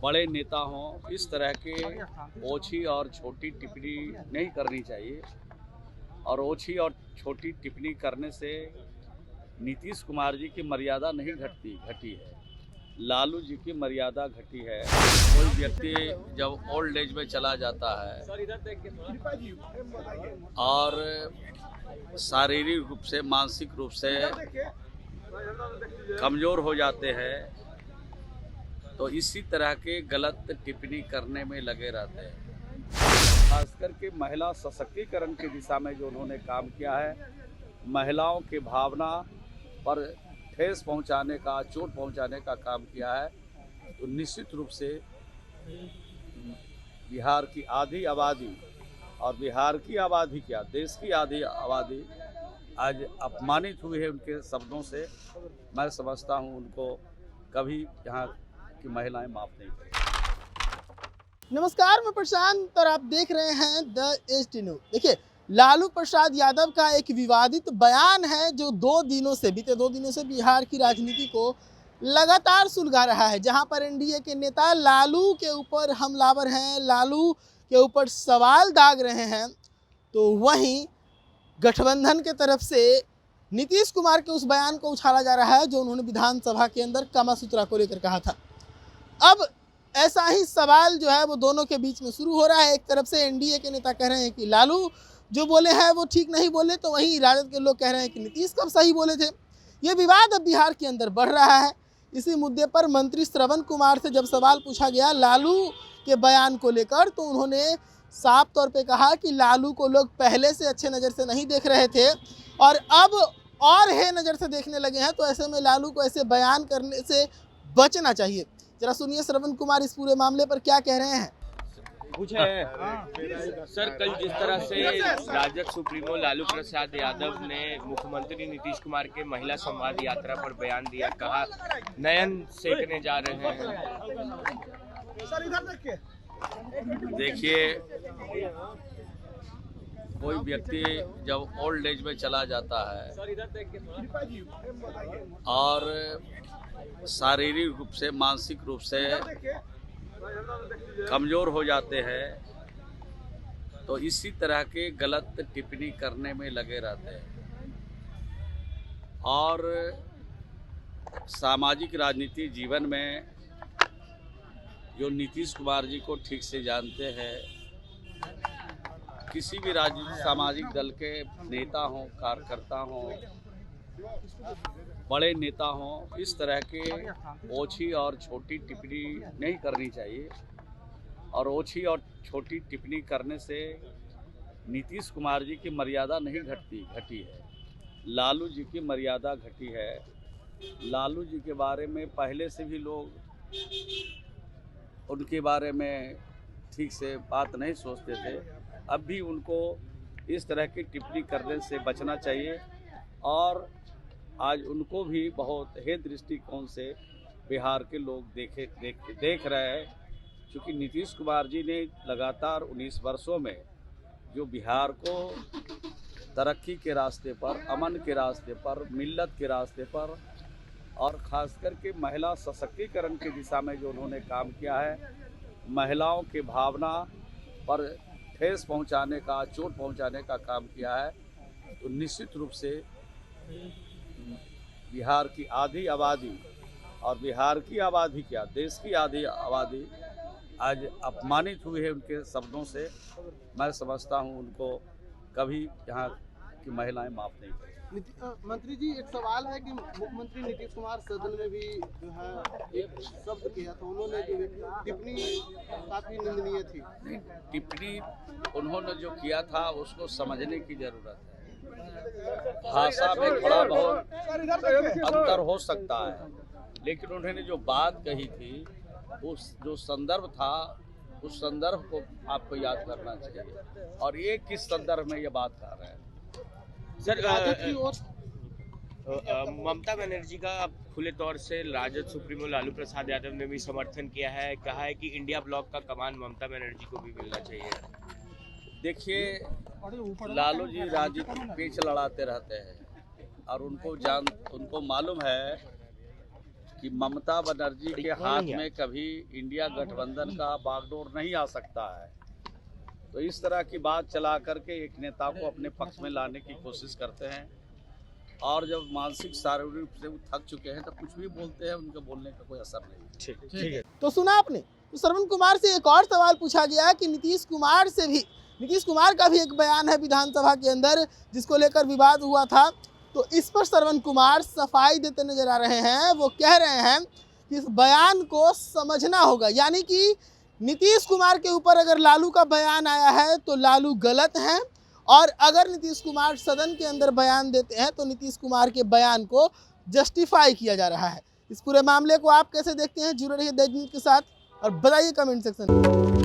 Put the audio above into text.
बड़े नेता हों इस तरह के ओछी और छोटी टिप्पणी नहीं करनी चाहिए। और ओछी और छोटी टिप्पणी करने से नीतीश कुमार जी की मर्यादा नहीं घटी है, लालू जी की मर्यादा घटी है। कोई व्यक्ति जब ओल्ड एज में चला जाता है और शारीरिक रूप से मानसिक रूप से कमज़ोर हो जाते हैं तो इसी तरह के गलत टिप्पणी करने में लगे रहते हैं। खास करके महिला सशक्तिकरण की दिशा में जो उन्होंने काम किया है, महिलाओं की भावना पर ठेस पहुंचाने का, चोट पहुंचाने का काम किया है, तो निश्चित रूप से बिहार की आधी आबादी और बिहार की आबादी क्या, देश की आधी आबादी आज अपमानित हुई है उनके शब्दों से। मैं समझता हूं उनको कभी यहाँ की महिलाएं माफ नहीं करेंगी। नमस्कार, मैं प्रशांत और आप देख रहे हैं द एच न्यूज। देखिए, लालू प्रसाद यादव का एक विवादित बयान है जो बीते दो दिनों से बिहार की राजनीति को लगातार सुलगा रहा है, जहां पर एनडीए के नेता लालू के ऊपर हमलावर हैं, लालू के ऊपर सवाल दाग रहे हैं। तो वहीं गठबंधन के तरफ से नीतीश कुमार के उस बयान को उछाला जा रहा है जो उन्होंने विधानसभा के अंदर कामासूत्रा को लेकर कहा था। अब ऐसा ही सवाल जो है वो दोनों के बीच में शुरू हो रहा है। एक तरफ से एनडीए के नेता कह रहे हैं कि लालू जो बोले हैं वो ठीक नहीं बोले, तो वहीं राजद के लोग कह रहे हैं कि नीतीश कब सही बोले थे। ये विवाद अब बिहार के अंदर बढ़ रहा है। इसी मुद्दे पर मंत्री श्रवण कुमार से जब सवाल पूछा गया लालू के बयान को लेकर, तो उन्होंने साफ तौर पे कहा कि लालू को लोग पहले से अच्छे नज़र से नहीं देख रहे थे और अब और है नज़र से देखने लगे हैं, तो ऐसे में लालू को ऐसे बयान करने से बचना चाहिए। जरा सुनिए श्रवण कुमार इस पूरे मामले पर क्या कह रहे हैं। सर, कल जिस तरह से राजद सुप्रीमो लालू प्रसाद यादव ने मुख्यमंत्री नीतीश कुमार के महिला संवाद यात्रा पर बयान दिया, कहा नयन सेकने जा रहे हैं। देखिए, कोई व्यक्ति जब ओल्ड एज में चला जाता है और शारीरिक रूप से, मानसिक रूप से कमज़ोर हो जाते हैं तो इसी तरह के गलत टिप्पणी करने में लगे रहते हैं। और सामाजिक राजनीति जीवन में जो नीतीश कुमार जी को ठीक से जानते हैं, किसी भी राजनीतिक सामाजिक दल के नेता हों, कार्यकर्ता हों, बड़े नेता हों, इस तरह के ओछी और छोटी टिप्पणी नहीं करनी चाहिए। और ओछी और छोटी टिप्पणी करने से नीतीश कुमार जी की मर्यादा नहीं घटी है, लालू जी की मर्यादा घटी है। लालू जी के बारे में पहले से भी लोग उनके बारे में ठीक से बात नहीं सोचते थे, अब भी उनको इस तरह की टिप्पणी करने से बचना चाहिए। और आज उनको भी बहुत हे दृष्टिकोण से बिहार के लोग देख रहे हैं, क्योंकि नीतीश कुमार जी ने लगातार 19 वर्षों में जो बिहार को तरक्की के रास्ते पर, अमन के रास्ते पर, मिल्लत के रास्ते पर और ख़ास करके महिला सशक्तिकरण की दिशा में जो उन्होंने काम किया है, महिलाओं की भावना पर ठेस पहुंचाने का, चोट पहुंचाने का काम किया है, तो निश्चित रूप से बिहार की आधी आबादी और बिहार की आबादी क्या, देश की आधी आबादी आज अपमानित हुई है उनके शब्दों से। मैं समझता हूं उनको कभी यहाँ की महिलाएं माफ नहीं करेंगी। मंत्री जी, एक सवाल है कि मुख्यमंत्री नीतीश कुमार सदन में भी जो है एक शब्द किया था, उन्होंने जो टिप्पणी काफी निंदनीय थी। टिप्पणी उन्होंने जो किया था उसको समझने की जरूरत है। भाषा में थोड़ा बहुत अंतर हो सकता है, लेकिन उन्होंने जो बात कही थी, उस जो संदर्भ था, उस संदर्भ को आपको याद करना चाहिए और ये किस संदर्भ में ये बात कर रहे हैं। सर, ममता बनर्जी का खुले तौर से राजद सुप्रीमो लालू प्रसाद यादव ने भी समर्थन किया है, कहा है कि इंडिया ब्लॉक का कमान ममता बनर्जी को भी मिलना चाहिए। देखिए, लालू जी राजनीतिक पेच लड़ाते रहते हैं और उनको मालूम है कि ममता बनर्जी के हाथ में कभी इंडिया गठबंधन का बागडोर नहीं आ सकता है। तो इस तरह की बात चला करके एक नेता को अपने पक्ष में लाने की कोशिश करते हैं, और जब मानसिक शारीरिक रूप से वो थक चुके हैं तो कुछ भी बोलते हैं, उनके बोलने का कोई असर नहीं। ठीक है। तो सुना आपने, तो श्रवण कुमार से एक और सवाल पूछा गया कि नीतीश कुमार का भी एक बयान है विधानसभा के अंदर जिसको लेकर विवाद हुआ था। तो इस पर श्रवण कुमार सफाई देते नजर आ रहे हैं। वो कह रहे हैं कि इस बयान को समझना होगा, यानी कि नीतीश कुमार के ऊपर अगर लालू का बयान आया है तो लालू गलत हैं, और अगर नीतीश कुमार सदन के अंदर बयान देते हैं तो नीतीश कुमार के बयान को जस्टिफाई किया जा रहा है। इस पूरे मामले को आप कैसे देखते हैं? जुड़े रहिए देश न्यूज़ के साथ और बताइए कमेंट सेक्शन में।